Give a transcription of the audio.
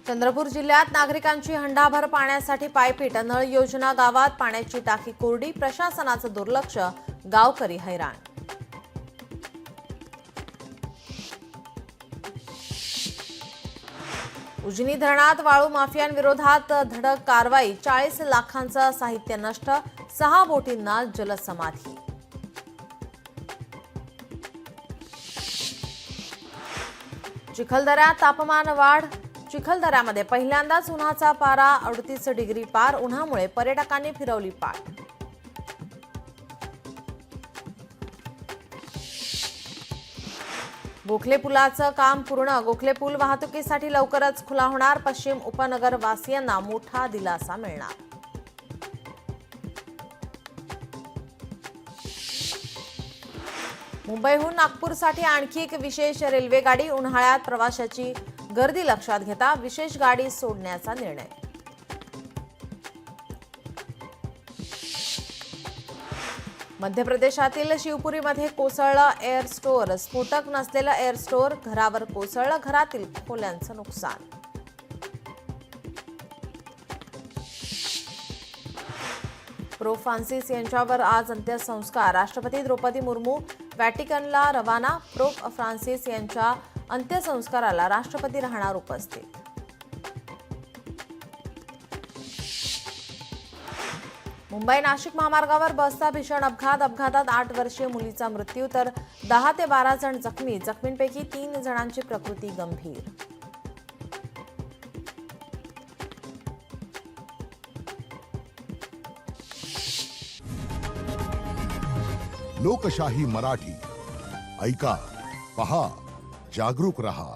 चंद्रपूर जिल्ह्यात नागरिकांची हंडाभर पाण्यासाठी पायपीट, नळ योजना गावात पाण्याची टाकी कोरडी, प्रशासनाचं दुर्लक्ष, गावकरी हैराण। उजनी धरणात वाळू माफियांविरोधात धडक कारवाई, 40 लाखांचं साहित्य नष्ट, 6 बोटींना जलसमाधी। चिखलदऱ्यात तापमान वाढ, चिखलदऱ्यामध्ये पहिल्यांदाच उन्हाचा पारा 38 डिग्री पार, उन्हामुळे पर्यटकांनी फिरवली पाठ। गोखले पुलाचं काम पूर्ण, गोखले पूल वाहतुकीसाठी लवकरच खुला होणार, पश्चिम उपनगर वासियांना मोठा दिलासा मिळणार। मुंबईहून नागपूरसाठी आणखी एक विशेष रेल्वे गाडी, उन्हाळ्यात प्रवाशाची गर्दी लक्षात घेता विशेष गाडी सोडण्याचा निर्णय। मध्य प्रदेशातील शिवपुरीमध्ये कोसळलं एअर स्टोअर, स्फोटक नसलेलं एअर स्टोअर घरावर कोसळलं, घरातील खोल्यांचं नुकसान। पोप फ्रान्सिस यांच्यावर आज अंत्यसंस्कार, राष्ट्रपती द्रौपदी मुर्मू व्हॅटिकनला रवाना, पोप फ्रान्सिस यांच्या अंत्यसंस्काराला राष्ट्रपती राहणार उपस्थित। मुंबई नाशिक महामार्गावर बसचा भीषण अपघात, अपघातात 8 वर्षीय मुलीचा मृत्यू तर 10 ते 12 जण जखमी, जखमींपैकी 3 जणांची प्रकृती गंभीर। लोकशाही मराठी ऐका, पहा, जागरूक रहा।